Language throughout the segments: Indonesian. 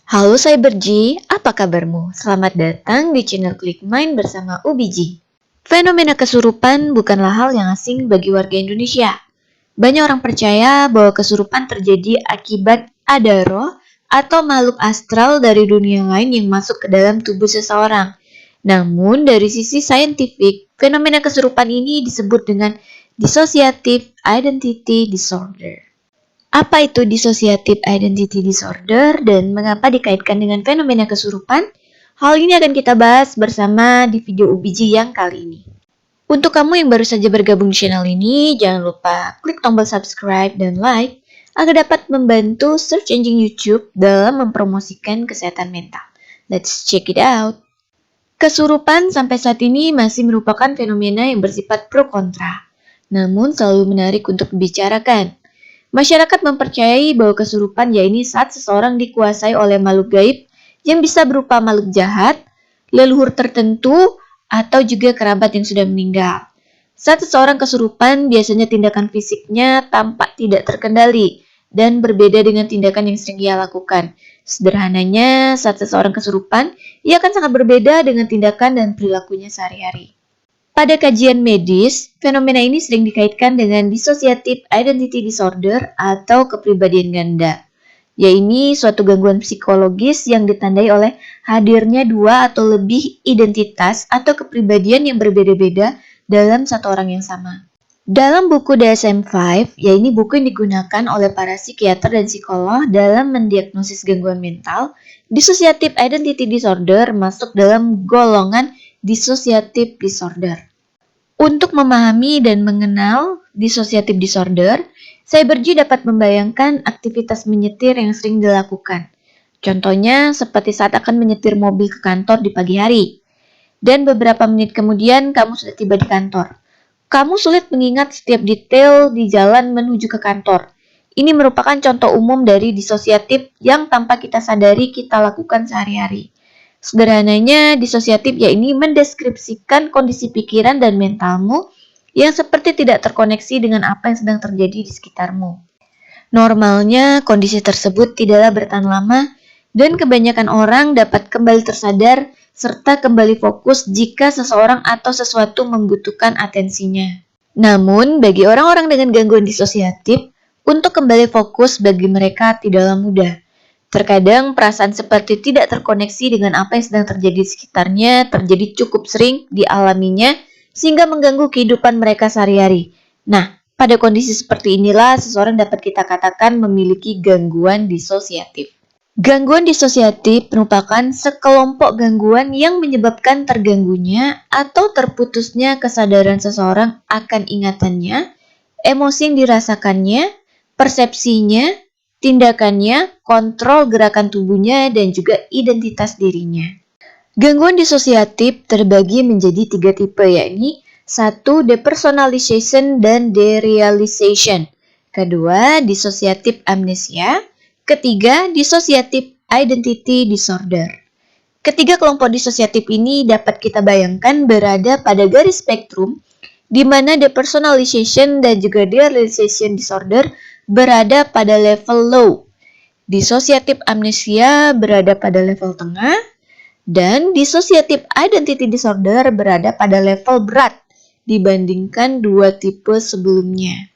Halo Cyberji, apa kabarmu? Selamat datang di channel Klik Main bersama UBG. Fenomena kesurupan bukanlah hal yang asing bagi warga Indonesia. Banyak orang percaya bahwa kesurupan terjadi akibat ada roh atau makhluk astral dari dunia lain yang masuk ke dalam tubuh seseorang. Namun dari sisi saintifik, fenomena kesurupan ini disebut dengan dissociative identity disorder. Apa itu dissociative identity disorder dan mengapa dikaitkan dengan fenomena kesurupan? Hal ini akan kita bahas bersama di video UBG yang kali ini. Untuk kamu yang baru saja bergabung di channel ini, jangan lupa klik tombol subscribe dan like agar dapat membantu search engine YouTube dalam mempromosikan kesehatan mental. Let's check it out. Kesurupan sampai saat ini masih merupakan fenomena yang bersifat pro kontra, namun selalu menarik untuk dibicarakan. Masyarakat mempercayai bahwa kesurupan yaitu saat seseorang dikuasai oleh makhluk gaib yang bisa berupa makhluk jahat, leluhur tertentu, atau juga kerabat yang sudah meninggal. Saat seseorang kesurupan, biasanya tindakan fisiknya tampak tidak terkendali dan berbeda dengan tindakan yang sering ia lakukan. Sederhananya, saat seseorang kesurupan, ia akan sangat berbeda dengan tindakan dan perilakunya sehari-hari. Pada kajian medis, fenomena ini sering dikaitkan dengan dissociative identity disorder atau kepribadian ganda, yaitu suatu gangguan psikologis yang ditandai oleh hadirnya dua atau lebih identitas atau kepribadian yang berbeda-beda dalam satu orang yang sama. Dalam buku DSM-5, yaitu buku yang digunakan oleh para psikiater dan psikolog dalam mendiagnosis gangguan mental, dissociative identity disorder masuk dalam golongan dissociative disorder. Untuk memahami dan mengenal dissociative disorder, Cyberji dapat membayangkan aktivitas menyetir yang sering dilakukan. Contohnya seperti saat akan menyetir mobil ke kantor di pagi hari. Dan beberapa menit kemudian kamu sudah tiba di kantor. Kamu sulit mengingat setiap detail di jalan menuju ke kantor. Ini merupakan contoh umum dari dissociative yang tanpa kita sadari kita lakukan sehari-hari. Sederhananya, disosiatif yaitu mendeskripsikan kondisi pikiran dan mentalmu yang seperti tidak terkoneksi dengan apa yang sedang terjadi di sekitarmu. Normalnya, kondisi tersebut tidaklah bertahan lama dan kebanyakan orang dapat kembali tersadar serta kembali fokus jika seseorang atau sesuatu membutuhkan atensinya. Namun, bagi orang-orang dengan gangguan disosiatif, untuk kembali fokus bagi mereka tidaklah mudah. Terkadang perasaan seperti tidak terkoneksi dengan apa yang sedang terjadi di sekitarnya terjadi cukup sering dialaminya sehingga mengganggu kehidupan mereka sehari-hari. Nah, pada kondisi seperti inilah seseorang dapat kita katakan memiliki gangguan disosiatif. Gangguan disosiatif merupakan sekelompok gangguan yang menyebabkan terganggunya atau terputusnya kesadaran seseorang akan ingatannya, emosi yang dirasakannya, persepsinya, tindakannya, kontrol gerakan tubuhnya, dan juga identitas dirinya. Gangguan disosiatif terbagi menjadi 3 tipe, yakni 1. Depersonalization dan derealization. Kedua, dissociative amnesia. Ketiga, dissociative identity disorder. Ketiga kelompok disosiatif ini dapat kita bayangkan berada pada garis spektrum di mana depersonalization dan juga derealization disorder berada pada level low, dissociative amnesia berada pada level tengah, dan dissociative identity disorder berada pada level berat dibandingkan dua tipe sebelumnya.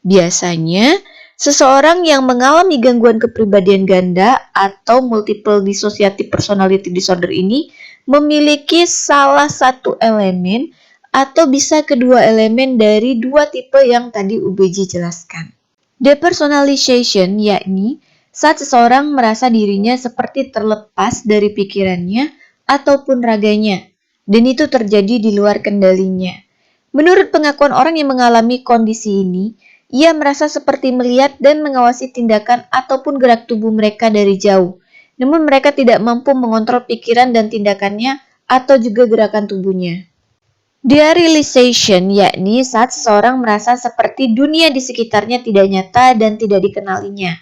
Biasanya, seseorang yang mengalami gangguan kepribadian ganda atau multiple dissociative personality disorder ini memiliki salah satu elemen atau bisa kedua elemen dari dua tipe yang tadi UBG jelaskan. Depersonalization yakni saat seseorang merasa dirinya seperti terlepas dari pikirannya ataupun raganya, dan itu terjadi di luar kendalinya. Menurut pengakuan orang yang mengalami kondisi ini, ia merasa seperti melihat dan mengawasi tindakan ataupun gerak tubuh mereka dari jauh, namun mereka tidak mampu mengontrol pikiran dan tindakannya atau juga gerakan tubuhnya. Derealization yakni saat seseorang merasa seperti dunia di sekitarnya tidak nyata dan tidak dikenalinya.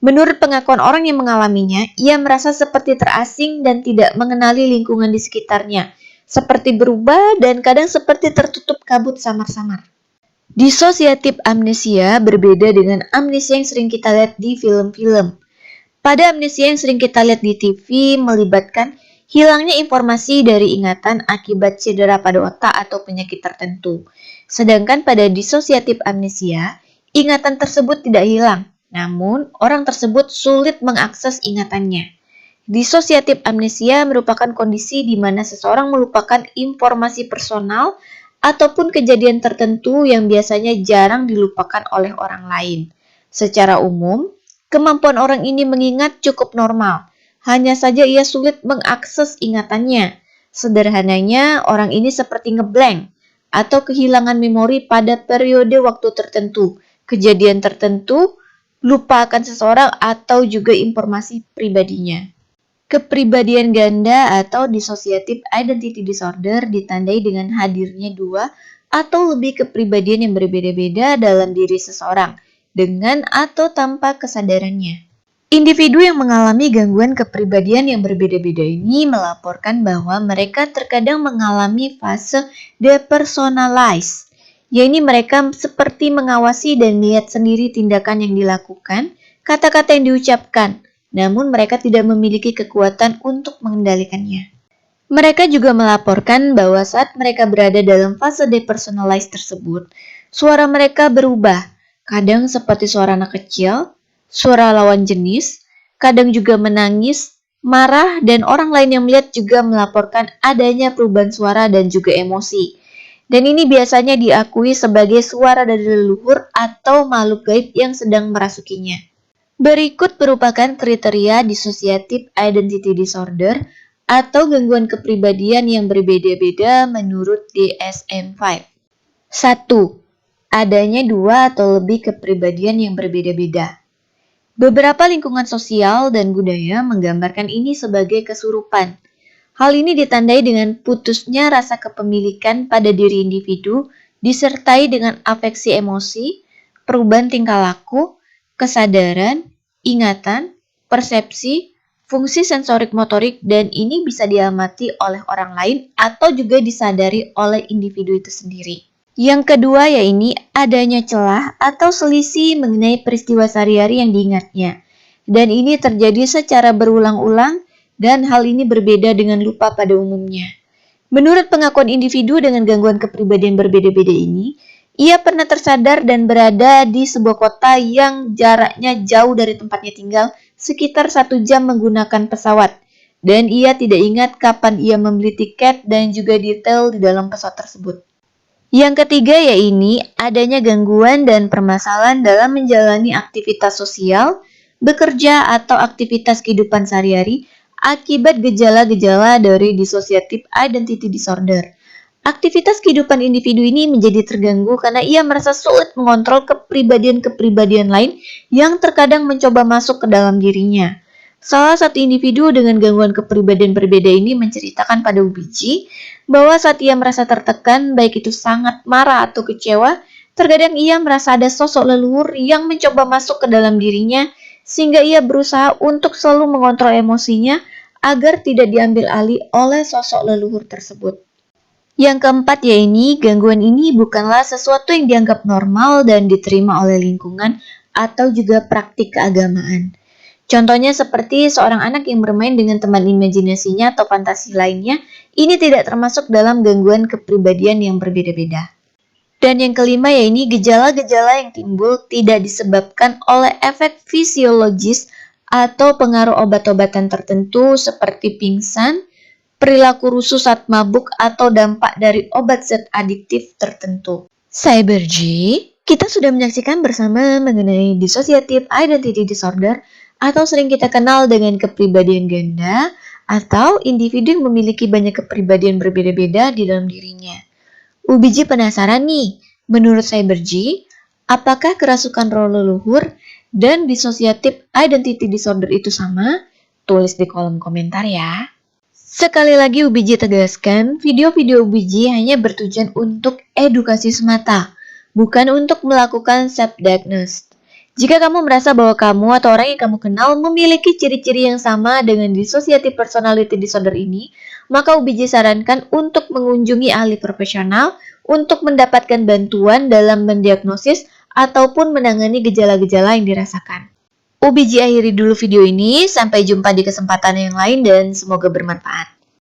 Menurut pengakuan orang yang mengalaminya, ia merasa seperti terasing dan tidak mengenali lingkungan di sekitarnya, seperti berubah dan kadang seperti tertutup kabut samar-samar. Dissociative amnesia berbeda dengan amnesia yang sering kita lihat di film-film. Pada amnesia yang sering kita lihat di TV melibatkan hilangnya informasi dari ingatan akibat cedera pada otak atau penyakit tertentu. Sedangkan pada disosiatif amnesia, ingatan tersebut tidak hilang, namun orang tersebut sulit mengakses ingatannya. Disosiatif amnesia merupakan kondisi di mana seseorang melupakan informasi personal ataupun kejadian tertentu yang biasanya jarang dilupakan oleh orang lain. Secara umum, kemampuan orang ini mengingat cukup normal, hanya saja ia sulit mengakses ingatannya. Sederhananya, orang ini seperti ngeblank atau kehilangan memori pada periode waktu tertentu, kejadian tertentu, lupa akan seseorang atau juga informasi pribadinya. Kepribadian ganda atau dissociative identity disorder ditandai dengan hadirnya dua atau lebih kepribadian yang berbeda-beda dalam diri seseorang, dengan atau tanpa kesadarannya. Individu yang mengalami gangguan kepribadian yang berbeda-beda ini melaporkan bahwa mereka terkadang mengalami fase depersonalized, yaitu mereka seperti mengawasi dan melihat sendiri tindakan yang dilakukan, kata-kata yang diucapkan, namun mereka tidak memiliki kekuatan untuk mengendalikannya. Mereka juga melaporkan bahwa saat mereka berada dalam fase depersonalized tersebut, suara mereka berubah, kadang seperti suara anak kecil, suara lawan jenis, kadang juga menangis, marah, dan orang lain yang melihat juga melaporkan adanya perubahan suara dan juga emosi. Dan ini biasanya diakui sebagai suara dari leluhur atau makhluk gaib yang sedang merasukinya. Berikut merupakan kriteria dissociative identity disorder atau gangguan kepribadian yang berbeda-beda menurut DSM-5. 1. Adanya dua atau lebih kepribadian yang berbeda-beda. Beberapa lingkungan sosial dan budaya menggambarkan ini sebagai kesurupan. Hal ini ditandai dengan putusnya rasa kepemilikan pada diri individu disertai dengan afeksi emosi, perubahan tingkah laku, kesadaran, ingatan, persepsi, fungsi sensorik motorik, dan ini bisa diamati oleh orang lain atau juga disadari oleh individu itu sendiri. Yang kedua yaitu adanya celah atau selisih mengenai peristiwa sehari-hari yang diingatnya. Dan ini terjadi secara berulang-ulang dan hal ini berbeda dengan lupa pada umumnya. Menurut pengakuan individu dengan gangguan kepribadian berbeda-beda ini, ia pernah tersadar dan berada di sebuah kota yang jaraknya jauh dari tempatnya tinggal, sekitar 1 jam menggunakan pesawat. Dan ia tidak ingat kapan ia membeli tiket dan juga detail di dalam pesawat tersebut. Yang ketiga yaitu adanya gangguan dan permasalahan dalam menjalani aktivitas sosial, bekerja atau aktivitas kehidupan sehari-hari akibat gejala-gejala dari dissociative identity disorder. Aktivitas kehidupan individu ini menjadi terganggu karena ia merasa sulit mengontrol kepribadian-kepribadian lain yang terkadang mencoba masuk ke dalam dirinya. Salah satu individu dengan gangguan kepribadian berbeda ini menceritakan pada UBG bahwa saat ia merasa tertekan, baik itu sangat marah atau kecewa, terkadang ia merasa ada sosok leluhur yang mencoba masuk ke dalam dirinya sehingga ia berusaha untuk selalu mengontrol emosinya agar tidak diambil alih oleh sosok leluhur tersebut. Yang keempat yaitu gangguan ini bukanlah sesuatu yang dianggap normal dan diterima oleh lingkungan atau juga praktik keagamaan. Contohnya seperti seorang anak yang bermain dengan teman imajinasinya atau fantasi lainnya, ini tidak termasuk dalam gangguan kepribadian yang berbeda-beda. Dan yang kelima yaitu gejala-gejala yang timbul tidak disebabkan oleh efek fisiologis atau pengaruh obat-obatan tertentu seperti pingsan, perilaku rusuh saat mabuk, atau dampak dari obat zat adiktif tertentu. Cyber G, kita sudah menyaksikan bersama mengenai dissociative identity disorder atau sering kita kenal dengan kepribadian ganda atau individu yang memiliki banyak kepribadian berbeda-beda di dalam dirinya. UBG penasaran nih, menurut Cyber G, apakah kerasukan roh leluhur dan dissociative identity disorder itu sama? Tulis di kolom komentar ya. Sekali lagi UBG tegaskan, video-video UBG hanya bertujuan untuk edukasi semata, bukan untuk melakukan self-diagnosis. Jika kamu merasa bahwa kamu atau orang yang kamu kenal memiliki ciri-ciri yang sama dengan dissociative personality disorder ini, maka UBG sarankan untuk mengunjungi ahli profesional untuk mendapatkan bantuan dalam mendiagnosis ataupun menangani gejala-gejala yang dirasakan. UBJ akhiri dulu video ini, sampai jumpa di kesempatan yang lain dan semoga bermanfaat.